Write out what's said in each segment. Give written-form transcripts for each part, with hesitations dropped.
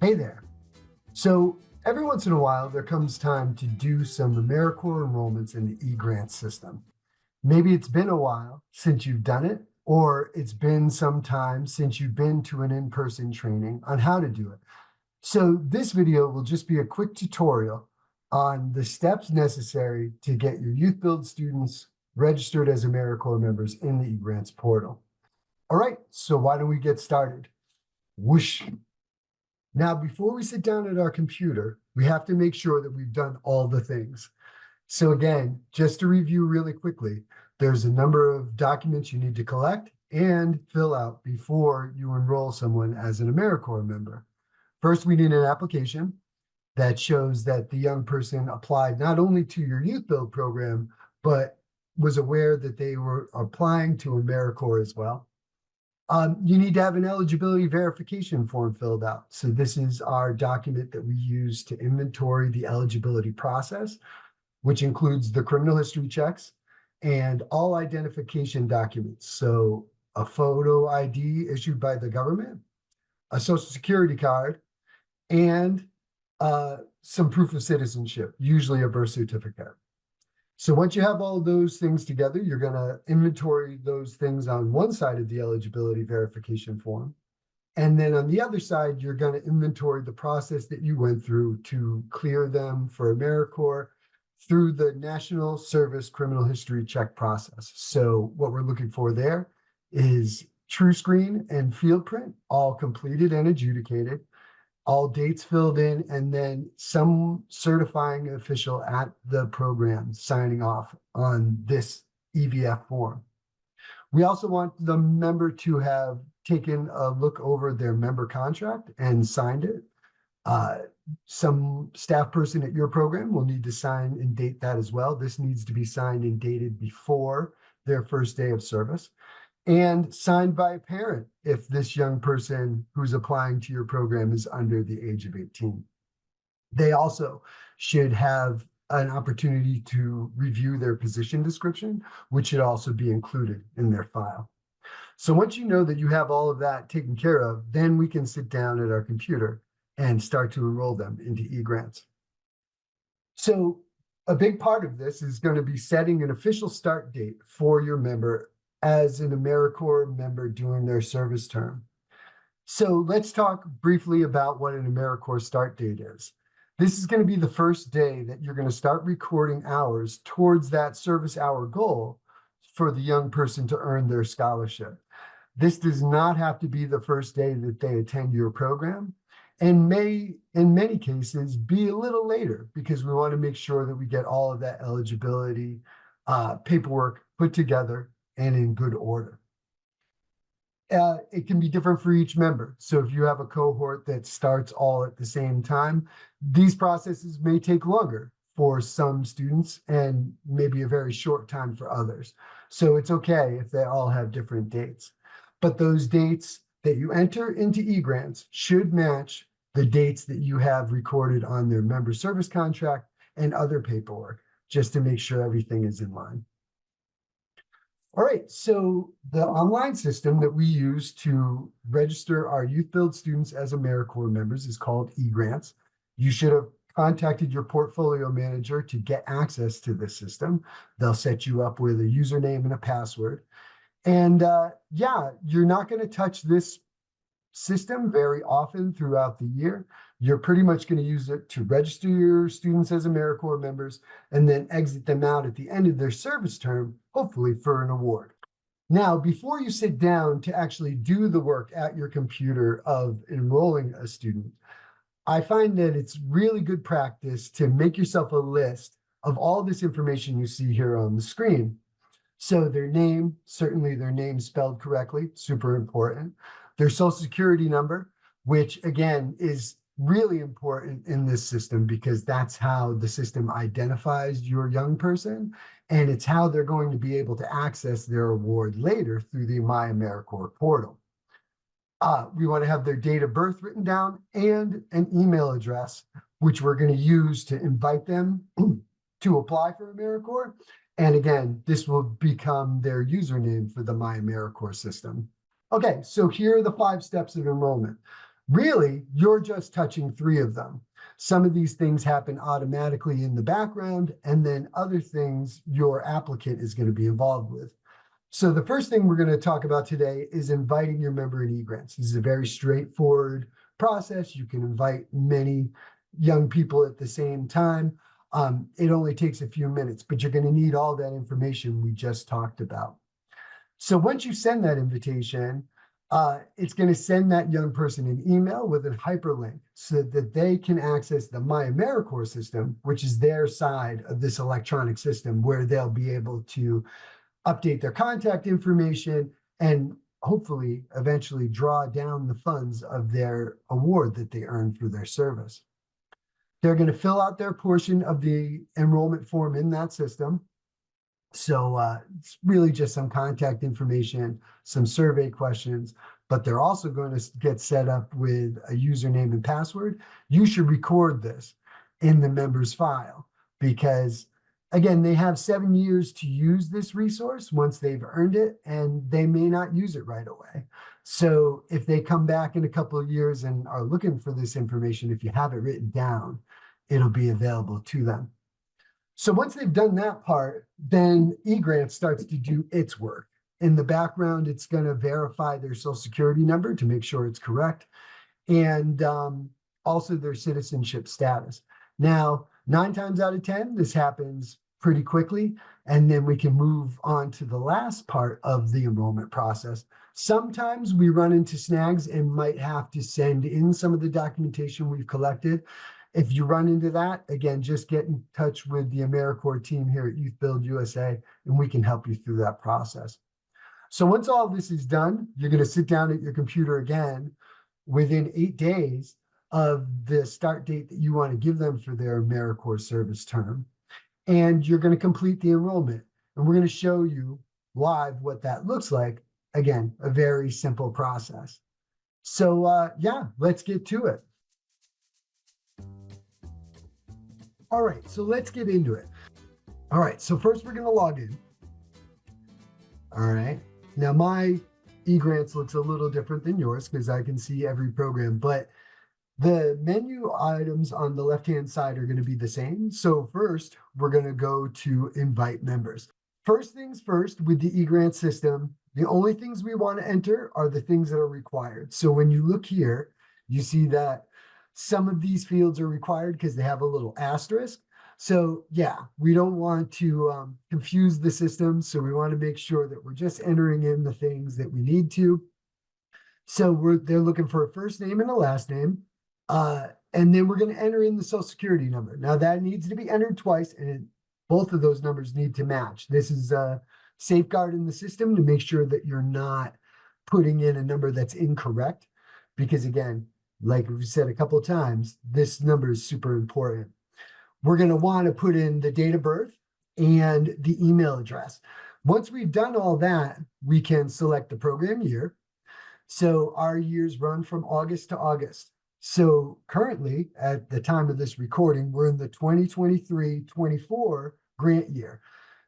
Hey there. So every once in a while, there comes time to do some AmeriCorps enrollments in the eGrants system. Maybe it's been a while since you've done it, or it's been some time since you've been to an in-person training on how to do it. So this video will just be a quick tutorial on the steps necessary to get your Youth Build students registered as AmeriCorps members in the eGrants portal. All right, so why don't we get started? Whoosh. Now, before we sit down at our computer, we have to make sure that we've done all the things. So again, just to review really quickly, there's a number of documents you need to collect and fill out before you enroll someone as an AmeriCorps member. First, we need an application that shows that the young person applied not only to your Youth Build program, but was aware that they were applying to AmeriCorps as well. You need to have an eligibility verification form filled out. So this is our document that we use to inventory the eligibility process, which includes the criminal history checks and all identification documents. So a photo ID issued by the government, a social security card, and some proof of citizenship, usually a birth certificate. So once you have all of those things together, you're going to inventory those things on one side of the eligibility verification form. And then on the other side, you're going to inventory the process that you went through to clear them for AmeriCorps through the National Service Criminal History Check process. So what we're looking for there is TrueScreen and Field Print, all completed and adjudicated, all dates filled in, and then some certifying official at the program signing off on this EVF form. We also want the member to have taken a look over their member contract and signed it. Some staff person at your program will need to sign and date that as well. This needs to be signed and dated before their first day of service, and signed by a parent if this young person who's applying to your program is under the age of 18. They also should have an opportunity to review their position description, which should also be included in their file. So once you know that you have all of that taken care of, then we can sit down at our computer and start to enroll them into eGrants. So a big part of this is going to be setting an official start date for your member as an AmeriCorps member during their service term. So let's talk briefly about what an AmeriCorps start date is. This is going to be the first day that you're going to start recording hours towards that service hour goal for the young person to earn their scholarship. This does not have to be the first day that they attend your program, and may, in many cases, be a little later, because we want to make sure that we get all of that eligibility paperwork put together and in good order. It can be different for each member. So if you have a cohort that starts all at the same time, these processes may take longer for some students and maybe a very short time for others. So it's okay if they all have different dates. But those dates that you enter into eGrants should match the dates that you have recorded on their member service contract and other paperwork, just to make sure everything is in line. All right, so the online system that we use to register our Youth Build students as AmeriCorps members is called eGrants. You should have contacted your portfolio manager to get access to this system. They'll set you up with a username and a password. And yeah, you're not going to touch this system very often throughout the year. You're pretty much going to use it to register your students as AmeriCorps members and then exit them out at the end of their service term, hopefully for an award. Now, before you sit down to actually do the work at your computer of enrolling a student, I find that it's really good practice to make yourself a list of all this information you see here on the screen. So their name, certainly their name spelled correctly, super important. Their social security number, which again is really important in this system because that's how the system identifies your young person, and it's how they're going to be able to access their award later through the My AmeriCorps portal. We want to have their date of birth written down and an email address, which we're going to use to invite them to apply for AmeriCorps. And again, this will become their username for the My AmeriCorps system. Okay, so here are the 5 steps of enrollment. Really, you're just touching three of them. Some of these things happen automatically in the background, and then other things your applicant is going to be involved with. So the first thing we're going to talk about today is inviting your member in eGrants. This is a very straightforward process. You can invite many young people at the same time. It only takes a few minutes, but you're going to need all that information we just talked about. So once you send that invitation, it's going to send that young person an email with a hyperlink so that they can access the My AmeriCorps system, which is their side of this electronic system where they'll be able to update their contact information and hopefully eventually draw down the funds of their award that they earned for their service. They're going to fill out their portion of the enrollment form in that system. So it's really just some contact information, some survey questions, but they're also going to get set up with a username and password. You should record this in the member's file because, again, they have 7 years to use this resource once they've earned it, and they may not use it right away. So if they come back in a couple of years and are looking for this information, if you have it written down, it'll be available to them. So once they've done that part, then eGrants starts to do its work. In the background, it's going to verify their social security number to make sure it's correct, and also their citizenship status. Now, 9 times out of 10, this happens pretty quickly, and then we can move on to the last part of the enrollment process. Sometimes we run into snags and might have to send in some of the documentation we've collected. If you run into that, again, just get in touch with the AmeriCorps team here at Youth Build USA, and we can help you through that process. So once all of this is done, you're going to sit down at your computer again within 8 days of the start date that you want to give them for their AmeriCorps service term. And you're going to complete the enrollment. And we're going to show you live what that looks like. Again, a very simple process. So yeah, let's get to it. All right, so let's get into it. All right, so first we're going to log in. All right, now my eGrants looks a little different than yours because I can see every program, but the menu items on the left-hand side are going to be the same. So first, we're going to go to invite members. First things first, with the eGrant system, the only things we want to enter are the things that are required. So when you look here, you see that some of these fields are required because they have a little asterisk. So yeah, we don't want to confuse the system. So we want to make sure that we're just entering in the things that we need to. So they're looking for a first name and a last name. And then we're going to enter in the social security number. Now that needs to be entered twice, and both of those numbers need to match. This is a safeguard in the system to make sure that you're not putting in a number that's incorrect. Because again, like we said a couple of times, this number is super important. We're going to want to put in the date of birth and the email address. Once we've done all that, we can select the program year. So our years run from August to August. So currently, at the time of this recording, we're in the 2023-24 grant year.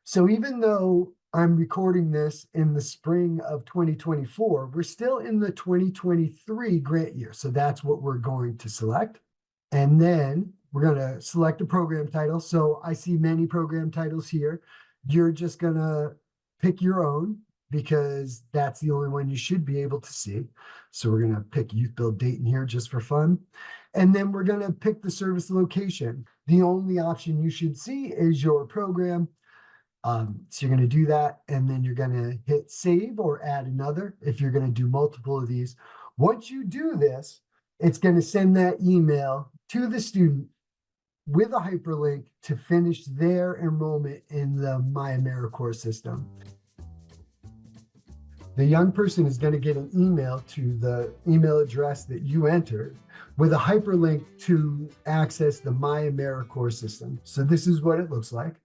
So even though I'm recording this in the spring of 2024, we're still in the 2023 grant year. So that's what we're going to select. And then we're going to select a program title. So I see many program titles here. You're just going to pick your own because that's the only one you should be able to see. So we're going to pick Youth Build Dayton here just for fun. And then we're going to pick the service location. The only option you should see is your program. So you're going to do that, and then you're going to hit save or add another if you're going to do multiple of these. Once you do this, it's going to send that email to the student with a hyperlink to finish their enrollment in the My AmeriCorps system. The young person is going to get an email to the email address that you entered with a hyperlink to access the My AmeriCorps system. So this is what it looks like.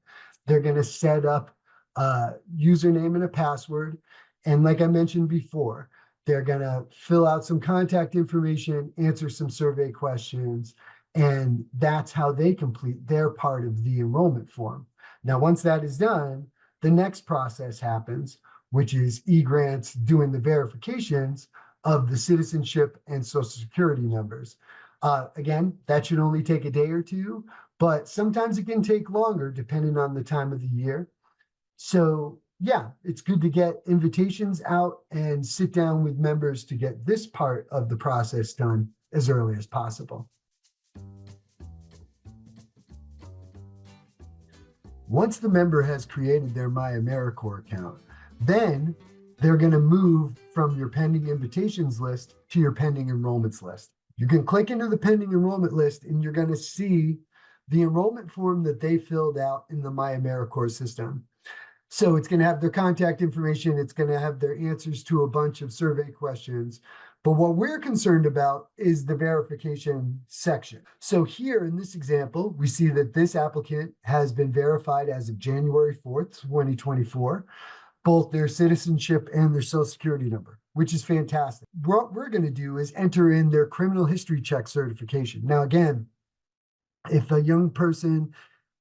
They're going to set up a username and a password. And like I mentioned before, they're going to fill out some contact information, answer some survey questions, and that's how they complete their part of the enrollment form. Now, once that is done, the next process happens, which is eGrants doing the verifications of the citizenship and social security numbers. Again, that should only take a day or two, but sometimes it can take longer depending on the time of the year. So yeah, it's good to get invitations out and sit down with members to get this part of the process done as early as possible. Once the member has created their My AmeriCorps account, then they're going to move from your pending invitations list to your pending enrollments list. You can click into the pending enrollment list and you're going to see the enrollment form that they filled out in the My AmeriCorps system. So it's going to have their contact information. It's going to have their answers to a bunch of survey questions. But what we're concerned about is the verification section. So here in this example, we see that this applicant has been verified as of January 4th, 2024, both their citizenship and their social security number, which is fantastic. What we're going to do is enter in their criminal history check certification. Now, again, if a young person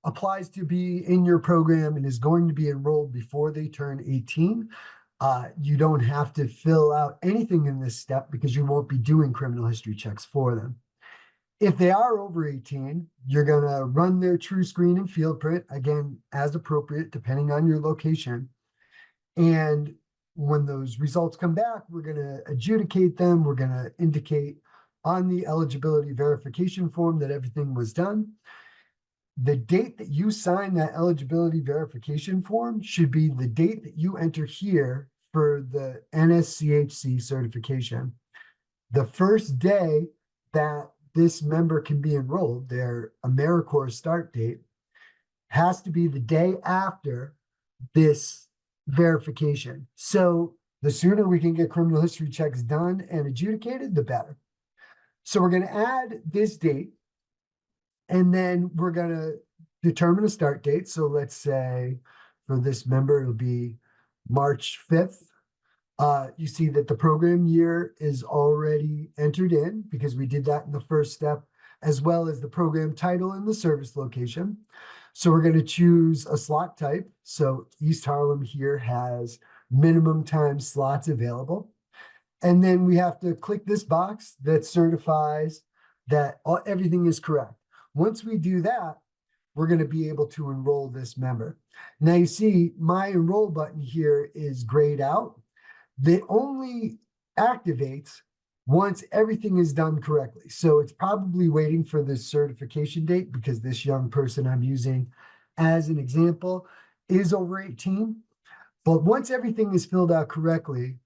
applies to be in your program and is going to be enrolled before they turn 18, you don't have to fill out anything in this step because you won't be doing criminal history checks for them. If they are over 18, you're going to run their true screen and field print, again, as appropriate, depending on your location. And when those results come back, we're going to adjudicate them. We're going to indicate on the eligibility verification form that everything was done. The date that you sign that eligibility verification form should be the date that you enter here for the NSCHC certification. The first day that this member can be enrolled, their AmeriCorps start date, has to be the day after this verification. So the sooner we can get criminal history checks done and adjudicated, the better. So we're going to add this date, and then we're going to determine a start date. So let's say for this member, it'll be March 5th. You see that the program year is already entered in because we did that in the first step, as well as the program title and the service location. So we're going to choose a slot type. So East Harlem here has minimum time slots available. And then we have to click this box that certifies that everything is correct. Once we do that, we're going to be able to enroll this member. Now you see my enroll button here is grayed out. That only activates once everything is done correctly. So it's probably waiting for this certification date because this young person I'm using as an example is over 18. But once everything is filled out correctly,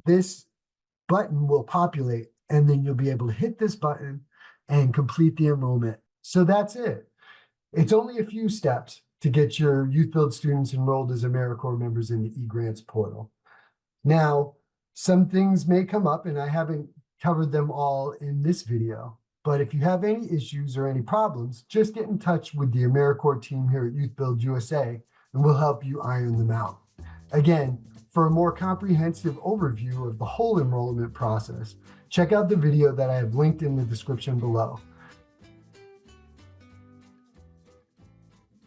this button will populate and then you'll be able to hit this button and complete the enrollment. So that's it. It's only a few steps to get your Youth Build students enrolled as AmeriCorps members in the eGrants portal. Now, some things may come up and I haven't covered them all in this video, but if you have any issues or any problems, just get in touch with the AmeriCorps team here at Youth Build USA and we'll help you iron them out. Again, for a more comprehensive overview of the whole enrollment process, check out the video that I have linked in the description below.